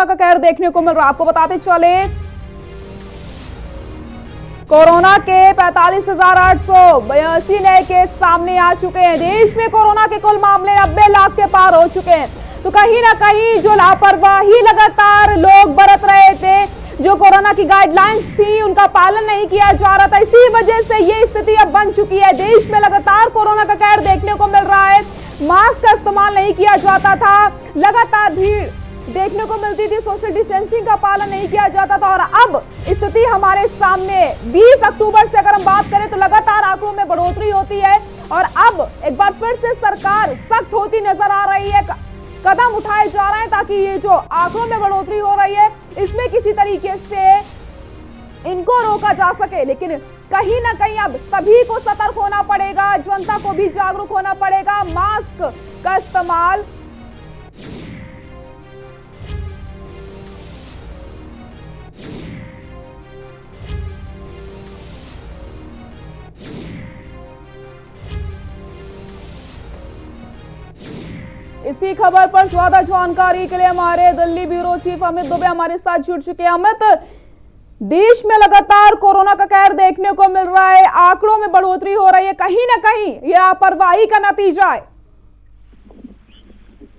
का कहर देखने को मिल रहा है। आपको बताते चले कोरोना के 45,882 नए केस सामने आ चुके हैं। देश में कोरोना के कुल मामले 90 लाख के पार हो चुके हैं। तो कहीं ना कहीं जो लापरवाही लगातार लोग बरत रहे थे, जो कोरोना की गाइडलाइंस थी उनका पालन नहीं किया जा रहा था, इसी वजह से ये स्थिति अब बन चुकी है। देश में लगातार कोरोना का कहर देखने को मिल रहा है। मास्क का इस्तेमाल नहीं किया जाता था, लगातार भीड़ देखने को मिलती थी, सोशल डिस्टेंसिंग का पालन नहीं किया जाता था। और अब स्थिति हमारे सामने 20 अक्टूबर से अगर हम बात करें तो लगातार आंकड़ों में बढ़ोतरी होती है और अब एक बार फिर से सरकार सख्त होती नजर आ रही है। कदम उठाए जा रहे हैं ताकि ये जो आंकड़ों में बढ़ोतरी हो रही है इसमें किसी तरीके से इनको रोका जा सके। लेकिन कहीं ना कहीं अब सभी को सतर्क होना पड़ेगा, जनता को भी जागरूक होना पड़ेगा। मास्क का इस्तेमाल इसी खबर पर ज्यादा जानकारी के लिए हमारे दिल्ली ब्यूरो चीफ अमित दुबे हमारे साथ जुड़ चुके हैं। अमित, देश में लगातार कोरोना का कहर देखने को मिल रहा है, आंकड़ों में बढ़ोतरी हो रही है, कहीं ना कहीं यह लापरवाही का नतीजा है।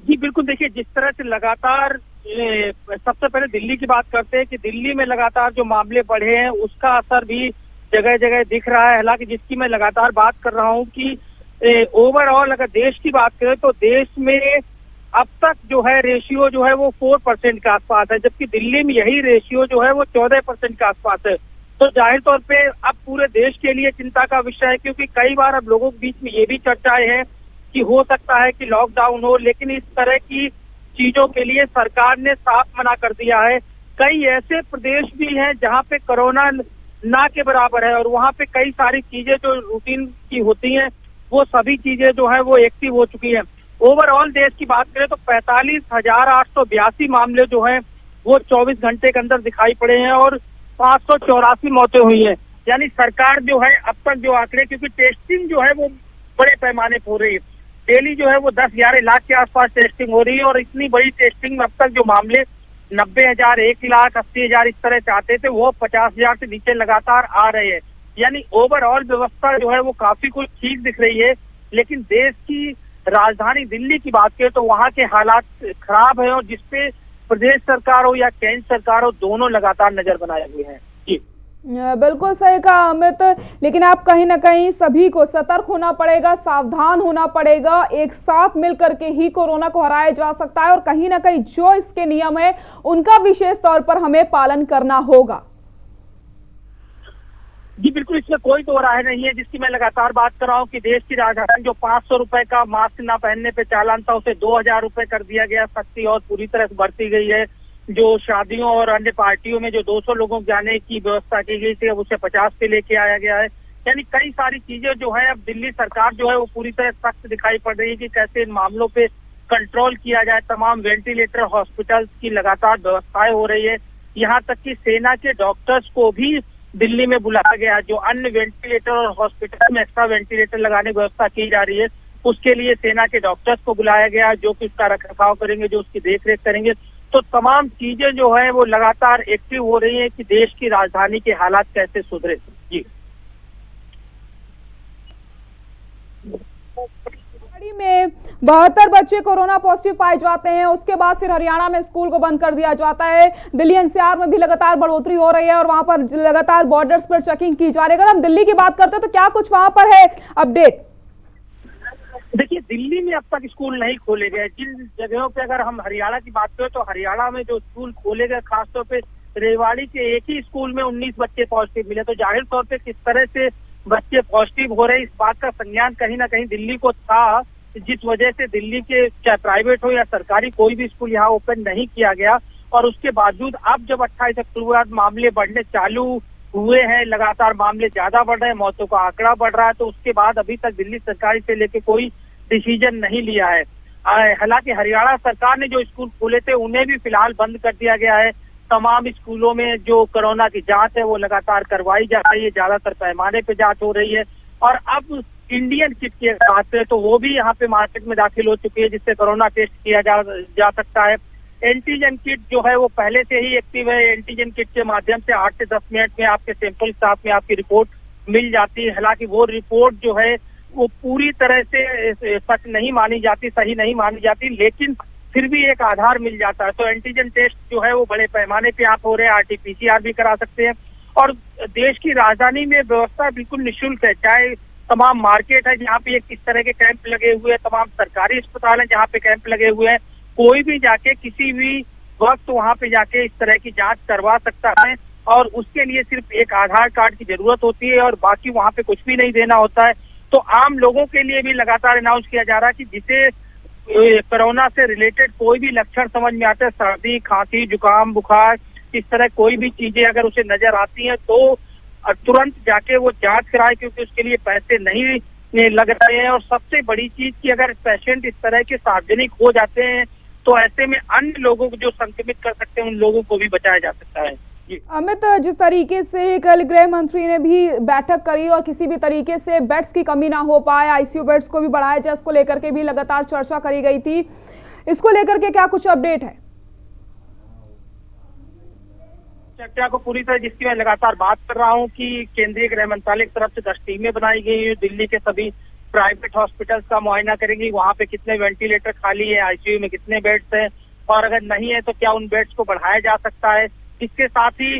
जी बिल्कुल, देखिए जिस तरह से लगातार सबसे पहले दिल्ली की बात करते हैं कि दिल्ली में लगातार जो मामले बढ़े हैं उसका असर भी जगह जगह दिख रहा है। हालांकि जिसकी मैं लगातार बात कर रहा हूं कि ओवरऑल अगर देश की बात करें तो देश में अब तक जो है रेशियो जो है वो 4% के आसपास है, जबकि दिल्ली में यही रेशियो जो है वो 14% के आसपास है। तो जाहिर तौर पे अब पूरे देश के लिए चिंता का विषय है, क्योंकि कई बार अब लोगों के बीच में ये भी चर्चाएं हैं कि हो सकता है कि लॉकडाउन हो, लेकिन इस तरह की चीजों के लिए सरकार ने साफ मना कर दिया है। कई ऐसे प्रदेश भी हैं जहाँ पे कोरोना ना के बराबर है और वहाँ पे कई सारी चीजें जो रूटीन की होती हैं वो सभी चीजें जो है वो एक्टिव हो चुकी हैं। ओवरऑल देश की बात करें तो 45,882 मामले जो हैं वो 24 घंटे के अंदर दिखाई पड़े हैं और 584 मौतें हुई हैं। यानी सरकार जो है अब तक जो आंकड़े, क्योंकि टेस्टिंग जो है वो बड़े पैमाने पर हो रही है, डेली जो है वो 10-11 लाख के आसपास टेस्टिंग हो रही है और इतनी बड़ी टेस्टिंग में अब तक जो मामले 90,000, 1 लाख, 80,000 इस तरह से आते थे वो 50,000 से नीचे लगातार आ रहे हैं। यानी ओवरऑल व्यवस्था जो है वो काफी कुछ ठीक दिख रही है। लेकिन देश की राजधानी दिल्ली की बात करें तो वहाँ के हालात खराब है और जिसपे प्रदेश सरकार हो या केंद्र सरकार हो, दोनों लगातार नजर बनाए हुए हैं। जी बिल्कुल सही कहा अमित, लेकिन आप कहीं ना कहीं सभी को सतर्क होना पड़ेगा, सावधान होना पड़ेगा। एक साथ मिलकर के ही कोरोना को हराया जा सकता है और कहीं ना कहीं जो इसके नियम है उनका विशेष तौर पर हमें पालन करना होगा। जी बिल्कुल, इसमें कोई दो राय नहीं है। जिसकी मैं लगातार बात कर रहा हूँ कि देश की राजधानी जो 500 रुपए का मास्क ना पहनने पे चालान था उसे 2,000 रुपए कर दिया गया। सख्ती और पूरी तरह से बढ़ती गई है। जो शादियों और अन्य पार्टियों में जो 200 लोगों को जाने की व्यवस्था की गई थी अब उसे 50 पे लेके आया गया है। यानी कई सारी चीजें जो है अब दिल्ली सरकार जो है वो पूरी तरह सख्त दिखाई पड़ रही है कि कैसे इन मामलों पे कंट्रोल किया जाए। तमाम वेंटिलेटर हॉस्पिटल्स की लगातार व्यवस्थाएं हो रही है। यहाँ तक कि सेना के डॉक्टर्स को भी दिल्ली में बुलाया गया। जो अन्य वेंटिलेटर और हॉस्पिटल में एक्स्ट्रा वेंटिलेटर लगाने की व्यवस्था की जा रही है उसके लिए सेना के डॉक्टर्स को बुलाया गया, जो कि उसका रखरखाव करेंगे, जो उसकी देखरेख करेंगे। तो तमाम चीजें जो है वो लगातार एक्टिव हो रही है कि देश की राजधानी के हालात कैसे सुधरे। जी में 72 बच्चे कोरोना पॉजिटिव पाए जाते हैं, उसके बाद फिर हरियाणा में स्कूल को बंद कर दिया जाता है। दिल्ली एनसीआर में भी लगातार बढ़ोतरी हो रही है और वहां पर लगातार बॉर्डर्स पर चेकिंग की जा रही है। अगर हम दिल्ली की बात करते हैं तो क्या कुछ वहां पर है अपडेट? देखिए, दिल्ली में अब तक स्कूल नहीं खोले गए। जिन जगहों पे अगर हम हरियाणा की बात करें तो हरियाणा में जो स्कूल खोले गए, खासतौर पे रेवाड़ी के एक ही स्कूल में 19 बच्चे पॉजिटिव मिले। तो जाहिर तौर पे किस तरह से बच्चे पॉजिटिव हो रहे हैं इस बात का संज्ञान कहीं ना कहीं दिल्ली को था, जिस वजह से दिल्ली के चाहे प्राइवेट हो या सरकारी कोई भी स्कूल यहाँ ओपन नहीं किया गया। और उसके बावजूद अब जब 28 अक्टूबर बाद मामले बढ़ने चालू हुए हैं, लगातार मामले ज्यादा बढ़ रहे हैं, मौतों का आंकड़ा बढ़ रहा है, तो उसके बाद अभी तक दिल्ली सरकार से लेके कोई डिसीजन नहीं लिया है। हालांकि हरियाणा सरकार ने जो स्कूल खोले थे उन्हें भी फिलहाल बंद कर दिया गया है। तमाम स्कूलों में जो कोरोना की जांच है वो लगातार करवाई जा रही है, ज्यादातर पैमाने पे जांच हो रही है। और अब इंडियन किट की बात करें तो वो भी यहाँ पे मार्केट में दाखिल हो चुकी है, जिससे कोरोना टेस्ट किया जा सकता है। एंटीजन किट जो है वो पहले से ही एक्टिव है। एंटीजन किट के माध्यम से 8 से 10 मिनट में आपके सैंपल साथ में आपकी रिपोर्ट मिल जाती है। हालांकि वो रिपोर्ट जो है वो पूरी तरह से सच नहीं मानी जाती, सही नहीं मानी जाती, लेकिन फिर भी एक आधार मिल जाता है। तो एंटीजन टेस्ट जो है वो बड़े पैमाने पे आप हो रहे हैं, RT-PCR भी करा सकते हैं। और देश की राजधानी में व्यवस्था बिल्कुल निःशुल्क है। चाहे तमाम मार्केट है जहाँ पे इस तरह के कैंप लगे हुए हैं, तमाम सरकारी अस्पताल है जहाँ पे कैंप लगे हुए हैं, कोई भी जाके किसी भी वक्त वहाँ पे जाके इस तरह की जांच करवा सकता है। और उसके लिए सिर्फ एक आधार कार्ड की जरूरत होती है और बाकी वहाँ पे कुछ भी नहीं देना होता है। तो आम लोगों के लिए भी लगातार अनाउंस किया जा रहा है कि जिसे कोरोना से रिलेटेड कोई भी लक्षण समझ में आते हैं, सर्दी, खांसी, जुकाम, बुखार, इस तरह कोई भी चीजें अगर उसे नजर आती हैं तो तुरंत जाके वो जांच कराए, क्योंकि उसके लिए पैसे नहीं लग रहे हैं। और सबसे बड़ी चीज कि अगर पेशेंट इस तरह के सार्वजनिक हो जाते हैं तो ऐसे में अन्य लोगों को जो संक्रमित कर सकते हैं उन लोगों को भी बचाया जा सकता है। अमित, जिस तरीके से कल गृह मंत्री ने भी बैठक करी और किसी भी तरीके से बेड्स की कमी ना हो पाए, आईसीयू बेड्स को भी बढ़ाया जाए, इसको लेकर के भी लगातार चर्चा करी गई थी। इसको लेकर के क्या कुछ अपडेट है? चर्चा को पूरी तरह जिसकी मैं लगातार बात कर रहा हूं कि केंद्रीय गृह मंत्रालय की तरफ से 10 टीमें बनाई गई है। दिल्ली के सभी प्राइवेट हॉस्पिटल्स का मुआयना करेंगी, वहां पे कितने वेंटिलेटर खाली है, आईसीयू में कितने बेड्स हैं, और अगर नहीं है तो क्या उन बेड्स को बढ़ाया जा सकता है। इसके साथ ही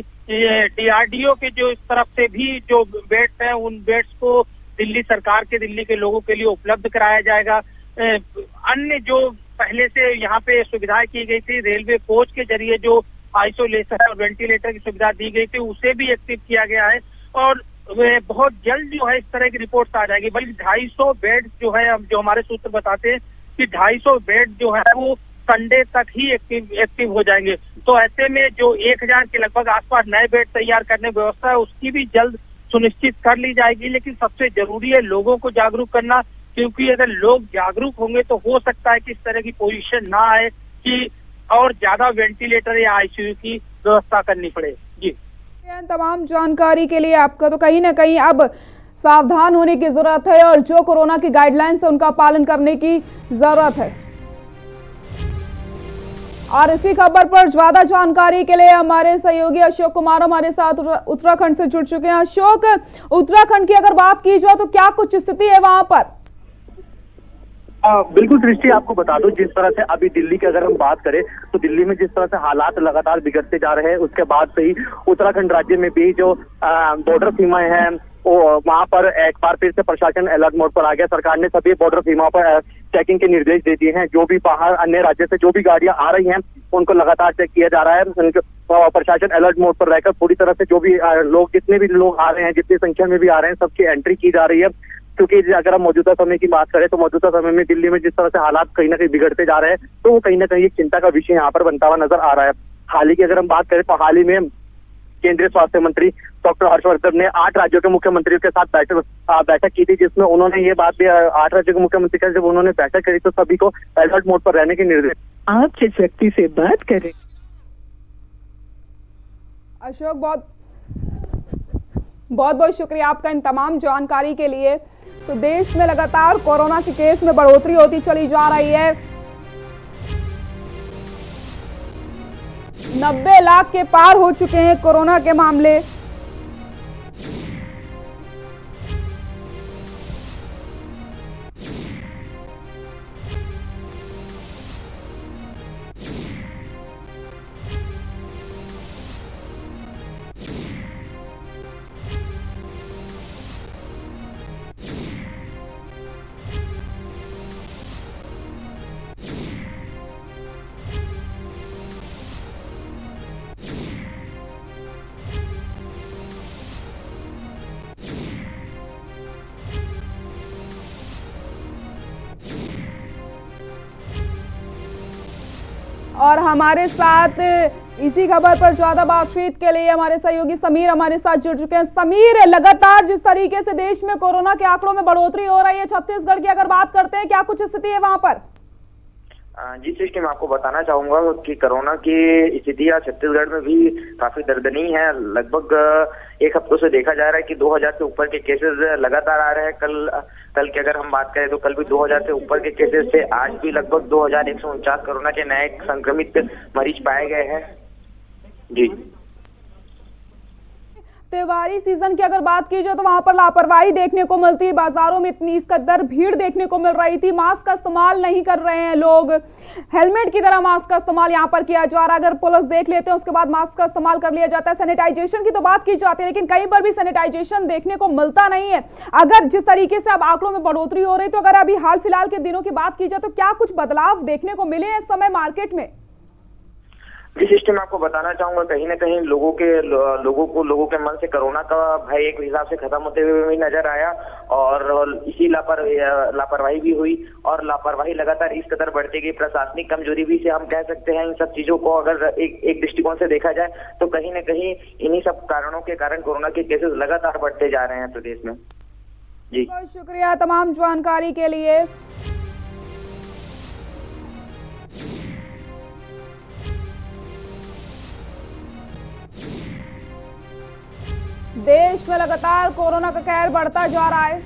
DRDO के जो इस तरफ से भी जो बेड्स हैं उन बेड्स को दिल्ली सरकार के, दिल्ली के लोगों के लिए उपलब्ध कराया जाएगा। अन्य जो पहले से यहाँ पे सुविधाएं की गई थी, रेलवे कोच के जरिए जो आइसोलेशन और वेंटिलेटर की सुविधा दी गई थी उसे भी एक्टिव किया गया है। और बहुत जल्द जो है इस तरह की रिपोर्ट्स आ जाएगी। बल्कि 250 बेड जो है, जो हमारे सूत्र बताते हैं कि 250 बेड जो है वो संडे तक ही एक्टिव हो जाएंगे। तो ऐसे में जो 1000 के लगभग आसपास नए बेड तैयार करने की व्यवस्था है उसकी भी जल्द सुनिश्चित कर ली जाएगी। लेकिन सबसे जरूरी है लोगों को जागरूक करना, क्योंकि अगर लोग जागरूक होंगे तो हो सकता है कि इस तरह की पोजीशन ना आए कि और ज्यादा वेंटिलेटर या आईसीयू की व्यवस्था करनी पड़े। जी, तमाम जानकारी के लिए आपका तो कहीं ना कहीं अब सावधान होने की जरूरत है और जो कोरोना की गाइडलाइंस है उनका पालन करने की जरूरत है। और इसी खबर पर ज्यादा जानकारी के लिए हमारे सहयोगी अशोक कुमार हमारे साथ उत्तराखंड से जुड़ चुके हैं। अशोक, उत्तराखंड की अगर बात की जाए तो क्या कुछ स्थिति है वहां पर? बिल्कुल दृष्टि, आपको बता दूं जिस तरह से अभी दिल्ली की अगर हम बात करें तो दिल्ली में जिस तरह से हालात लगातार बिगड़ते जा रहे हैं, उसके बाद से ही उत्तराखंड राज्य में भी जो बॉर्डर सीमाएं हैं वहां पर एक बार फिर से प्रशासन अलर्ट मोड पर आ गया। सरकार ने सभी बॉर्डर सीमाओं पर चेकिंग के निर्देश दे दिए हैं। जो भी बाहर अन्य राज्य से जो भी गाड़ियां आ रही हैं उनको लगातार चेक किया जा रहा है। प्रशासन अलर्ट मोड पर रहकर पूरी तरह से जो भी लोग, जितने भी लोग आ रहे हैं, जितनी संख्या में भी आ रहे हैं, सबकी एंट्री की जा रही है। क्योंकि अगर हम मौजूदा समय की बात करें तो मौजूदा समय में दिल्ली में जिस तरह से हालात कहीं ना कहीं बिगड़ते जा रहे हैं तो वो कहीं ना कहीं एक चिंता का विषय यहाँ पर बनता हुआ नजर आ रहा है। हाल ही की अगर हम बात करें तो हाल ही में केंद्रीय स्वास्थ्य मंत्री डॉक्टर हर्षवर्धन ने 8 राज्यों के मुख्यमंत्रियों के साथ बैठक की थी, जिसमें उन्होंने ये बात भी 8 राज्यों के मुख्यमंत्री के जब उन्होंने बैठक करी तो सभी को अलर्ट मोड पर रहने के निर्देश। आप जिस व्यक्ति से बात करें। अशोक, बहुत बहुत शुक्रिया आपका इन तमाम जानकारी के लिए। तो देश में लगातार कोरोना के केस में बढ़ोतरी होती चली जा रही है। 90 लाख के पार हो चुके हैं कोरोना के मामले। और हमारे साथ इसी खबर पर ज्यादा बातचीत के लिए हमारे सहयोगी समीर हमारे साथ जुड़ चुके हैं। समीर, लगातार जिस तरीके से देश में कोरोना के आंकड़ों में बढ़ोतरी हो रही है, छत्तीसगढ़ की अगर बात करते हैं, क्या कुछ स्थिति है वहां पर? जी सृष्टि, मैं आपको बताना चाहूंगा कि कोरोना की स्थिति आज छत्तीसगढ़ में भी काफी दर्दनीय है। लगभग एक हफ्तों से देखा जा रहा है कि 2000 से ऊपर के केसेस लगातार आ रहे हैं। कल की अगर हम बात करें तो कल भी 2000 से ऊपर के केसेस थे। आज भी लगभग 2149 कोरोना के नए संक्रमित मरीज पाए गए हैं। जी, त्योहारी सीजन की अगर बात की जाए तो वहां पर लापरवाही देखने को मिलती है। बाजारों में इतनी इस कदर भीड़ देखने को मिल रही थी, मास्क का इस्तेमाल नहीं कर रहे हैं लोग, हेलमेट की तरह मास्क का इस्तेमाल यहां पर किया जा रहा है। अगर पुलिस देख लेते हैं उसके बाद मास्क का इस्तेमाल कर लिया जाता है। सैनिटाइजेशन की तो बात की जाती है लेकिन कहीं पर भी सैनिटाइजेशन देखने को मिलता नहीं है। अगर जिस तरीके से अब आंकड़ों में बढ़ोतरी हो रही तो अगर अभी हाल फिलहाल के दिनों की बात की जाए तो क्या कुछ बदलाव देखने को मिले इस समय मार्केट में? इस सिस्टम में आपको बताना चाहूंगा कहीं ना कहीं लोगों के मन से कोरोना का भय एक हिसाब से खत्म होते हुए भी नजर आया और इसी लापरवाही भी हुई और लापरवाही लगातार इस कदर बढ़ती गई। प्रशासनिक कमजोरी भी से हम कह सकते हैं। इन सब चीजों को अगर एक दृष्टिकोण से देखा जाए तो कहीं ना कहीं इन्हीं सब कारणों के कारण कोरोना के केसेस लगातार बढ़ते जा रहे हैं प्रदेश में। जी, बहुत शुक्रिया तमाम जानकारी के लिए। देश में लगातार कोरोना का कहर बढ़ता जा रहा है।